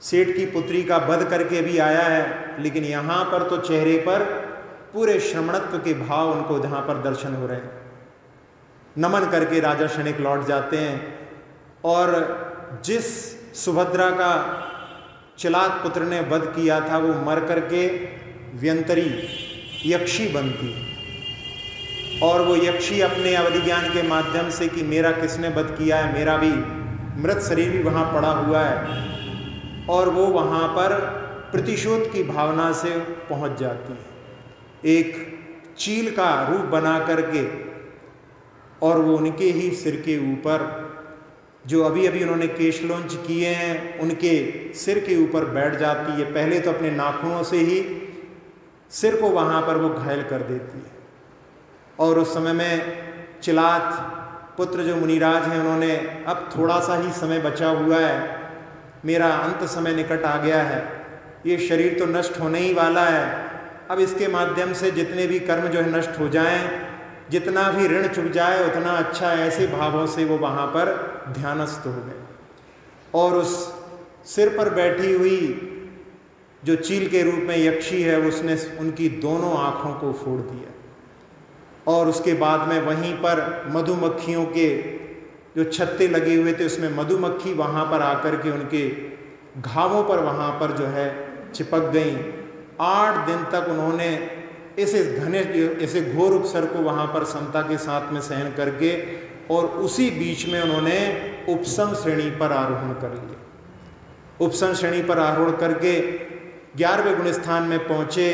सेठ की पुत्री का वध करके भी आया है, लेकिन यहाँ पर तो चेहरे पर पूरे श्रमणत्व के भाव उनको जहाँ पर दर्शन हो रहे हैं। नमन करके राजा श्रेणिक लौट जाते हैं और जिस सुभद्रा का चिलात पुत्र ने वध किया था वो मर करके व्यंतरी, यक्षी बनती है और वो यक्षी अपने अवधि ज्ञान के माध्यम से कि मेरा किसने वध किया है, मेरा भी मृत शरीर भी वहाँ पड़ा हुआ है, और वो वहाँ पर प्रतिशोध की भावना से पहुँच जाती है एक चील का रूप बना करके, और वो उनके ही सिर के ऊपर जो अभी अभी उन्होंने केशलोंच किए हैं उनके सिर के ऊपर बैठ जाती है। पहले तो अपने नाखूनों से ही सिर को वहाँ पर वो घायल कर देती है। और उस समय में चिलात पुत्र जो मुनिराज हैं उन्होंने अब थोड़ा सा ही समय बचा हुआ है, मेरा अंत समय निकट आ गया है, ये शरीर तो नष्ट होने ही वाला है, अब इसके माध्यम से जितने भी कर्म जो है नष्ट हो जाएं, जितना भी ऋण चुक जाए उतना अच्छा, ऐसे भावों से वो वहाँ पर ध्यानस्थ हो गए। और उस सिर पर बैठी हुई जो चील के रूप में यक्षी है उसने उनकी दोनों आँखों को फोड़ दिया। और उसके बाद में वहीं पर मधुमक्खियों के जो छत्ते लगे हुए थे उसमें मधुमक्खी वहाँ पर आकर के उनके घावों पर वहाँ पर जो है चिपक गई। 8 दिन तक उन्होंने ऐसे घोर उपसर को वहाँ पर समता के साथ में सहन करके, और उसी बीच में उन्होंने उपसम श्रेणी पर आरोहण कर लिया। उपसम श्रेणी पर आरोहण करके 11वें गुण स्थान में पहुँचे,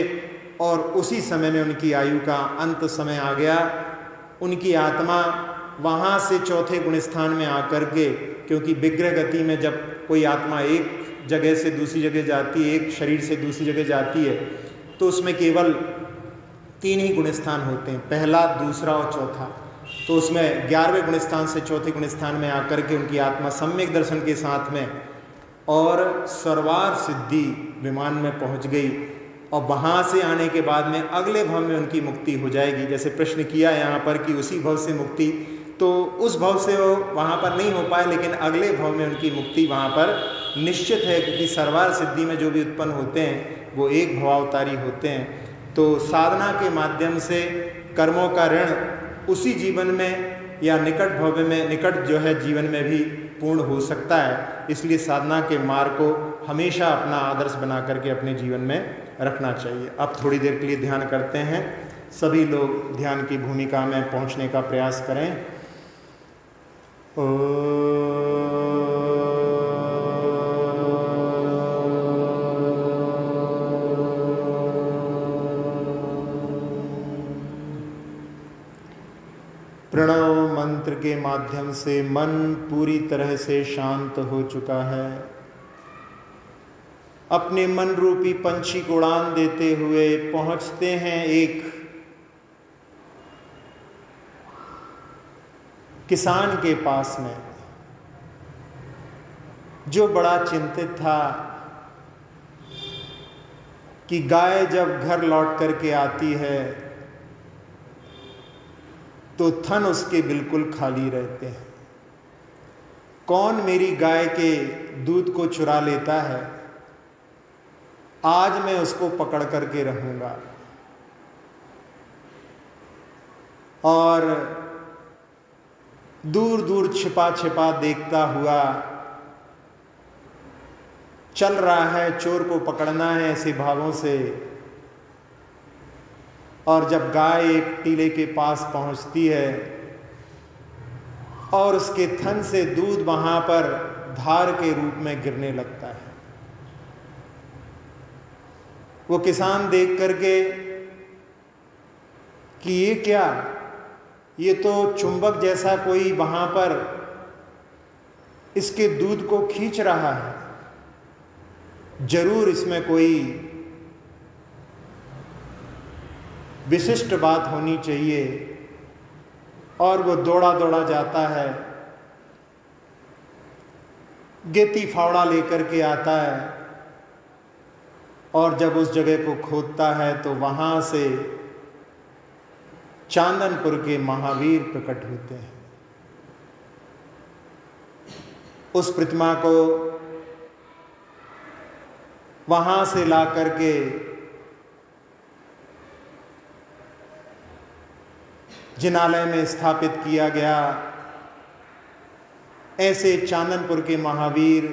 और उसी समय में उनकी आयु का अंत समय आ गया। उनकी आत्मा वहाँ से 4थे गुण स्थान में आकर के, क्योंकि विग्रह गति में जब कोई आत्मा एक जगह से दूसरी जगह जाती है, एक शरीर से दूसरी जगह जाती है, तो उसमें केवल 3 ही गुण स्थान होते हैं, पहला, दूसरा और चौथा। तो उसमें 11वें गुण स्थान से 4थे गुण स्थान में आकर के उनकी आत्मा सम्यक दर्शन के साथ में और सर्वार सिद्धि विमान में पहुंच गई। और वहाँ से आने के बाद में अगले भव में उनकी मुक्ति हो जाएगी। जैसे प्रश्न किया यहाँ पर कि उसी भव से मुक्ति, तो उस भव से वो वहाँ पर नहीं हो पाए, लेकिन अगले भव में उनकी मुक्ति वहाँ पर निश्चित है, क्योंकि सर्वार सिद्धि में जो भी उत्पन्न होते हैं वो एक भवावतारी होते हैं। तो साधना के माध्यम से कर्मों का ऋण उसी जीवन में या निकट भव में, निकट जो है जीवन में भी पूर्ण हो सकता है। इसलिए साधना के मार्ग को हमेशा अपना आदर्श बना करके अपने जीवन में रखना चाहिए। अब थोड़ी देर के लिए ध्यान करते हैं। सभी लोग ध्यान की भूमिका में पहुंचने का प्रयास करें। प्रणव मंत्र के माध्यम से मन पूरी तरह से शांत हो चुका है। अपने मन रूपी पंछी को उड़ान देते हुए पहुंचते हैं एक किसान के पास में, जो बड़ा चिंतित था कि गाय जब घर लौट करके आती है तो थन उसके बिल्कुल खाली रहते हैं। कौन मेरी गाय के दूध को चुरा लेता है, आज मैं उसको पकड़ करके रहूंगा। और दूर दूर छिपा छिपा देखता हुआ चल रहा है, चोर को पकड़ना है ऐसे भावों से। और जब गाय एक टीले के पास पहुंचती है और उसके थन से दूध वहां पर धार के रूप में गिरने लगता है, वो किसान देख करके कि ये क्या, ये तो चुंबक जैसा कोई वहां पर इसके दूध को खींच रहा है, जरूर इसमें कोई विशिष्ट बात होनी चाहिए। और वो दौड़ा दौड़ा जाता है, गेती फावड़ा लेकर के आता है, और जब उस जगह को खोदता है तो वहां से चांदनपुर के महावीर प्रकट होते हैं। उस प्रतिमा को वहां से ला करके जिनालय में स्थापित किया गया। ऐसे चांदनपुर के महावीर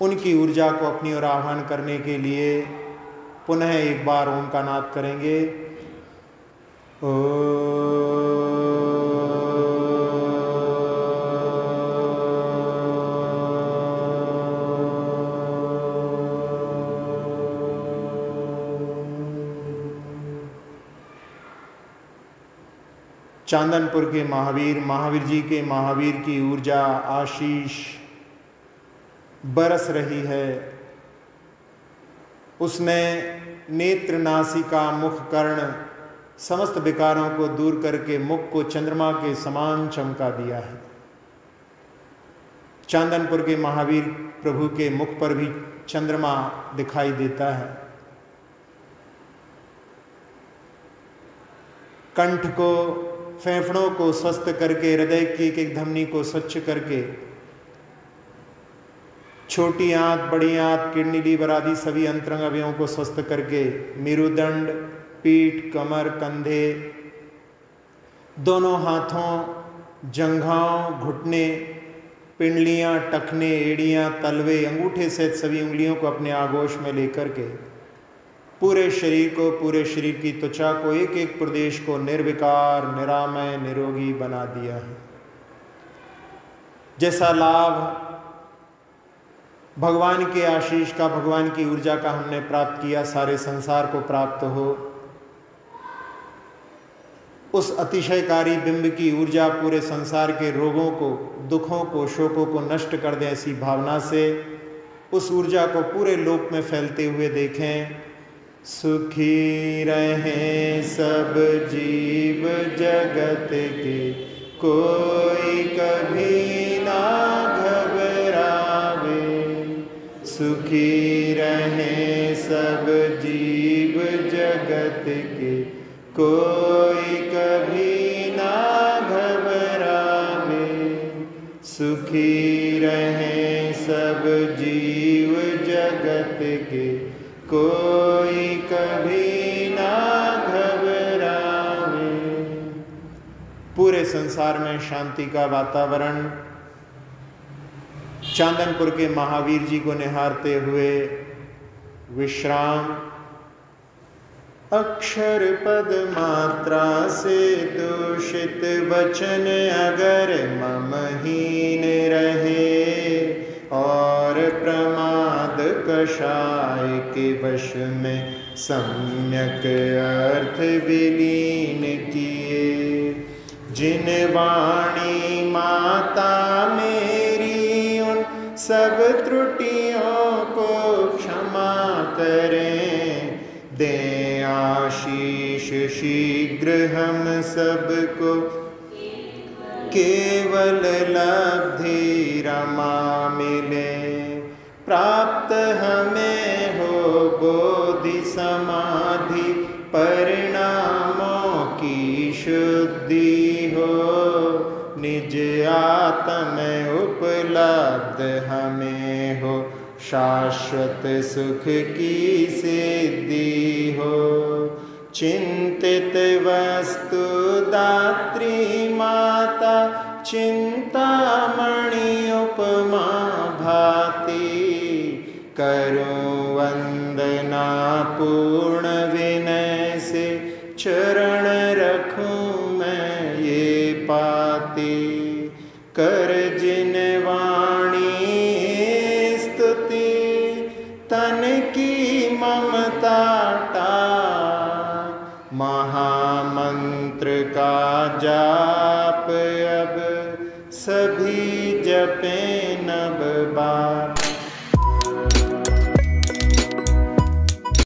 उनकी ऊर्जा को अपनी ओर आह्वान करने के लिए पुनः एक बार ओम का नाद करेंगे। चांदनपुर के महावीर, महावीर जी के महावीर की ऊर्जा आशीष बरस रही है। उसने नेत्र, नासिका, मुख, कर्ण समस्त विकारों को दूर करके मुख को चंद्रमा के समान चमका दिया है। चांदनपुर के महावीर प्रभु के मुख पर भी चंद्रमा दिखाई देता है। कंठ को, फेफड़ों को स्वस्थ करके, हृदय की एक एक धमनी को स्वच्छ करके, छोटी आंत, बड़ी आंत, किडनी, लीवर आदि सभी अंतरंग अवयवों को स्वस्थ करके, मेरुदंड, पीठ, कमर, कंधे, दोनों हाथों, जंघाओं, घुटने, पिंडलियां, टखने, एड़ियां, तलवे, अंगूठे सहित सभी उंगलियों को अपने आगोश में लेकर के पूरे शरीर को, पूरे शरीर की त्वचा को, एक एक प्रदेश को निर्विकार, निरामय, निरोगी बना दिया है। जैसा लाभ भगवान के आशीष का, भगवान की ऊर्जा का हमने प्राप्त किया, सारे संसार को प्राप्त हो, उस अतिशयकारी बिंब की ऊर्जा पूरे संसार के रोगों को, दुखों को, शोकों को नष्ट कर दे, ऐसी भावना से उस ऊर्जा को पूरे लोक में फैलते हुए देखें। सुखी रहें सब जीव जगत के, कोई कभी ना घबरावे। सुखी रहें सब जीव जगत के, कोई कभी ना घबरावे। सुखी रहें सब जीव जगत के, कोई कभी ना घबरावे। पूरे संसार में शांति का वातावरण चांदनपुर के महावीर जी को निहारते हुए विश्राम। अक्षर पद मात्रा से दूषित वचन अगर ममहीन रहे, और प्रमाद कषाय के वश में सम्यक अर्थ विलीन किए। जिन वाणी माता मेरी उन सब त्रुटियों को क्षमा करें, दें आशीष शीघ्र हम सबको, केवल लब्धि रमा मिले। प्राप्त हमें हो बोधि समाधि, परिणामों की शुद्धि हो। निज आत्म उपलब्ध हमें हो, शाश्वत सुख की सिद्धि हो। चिंतित वस्तु दात्री माता, चिंतामणि उपमा भाति। करूं वंदना पूर्ण विनय से, चरण रखूं मैं ये पाती। कर जिन वाणी स्तुति, तन की ममता महामंत्र का जाप अब सभी जपे नब बार।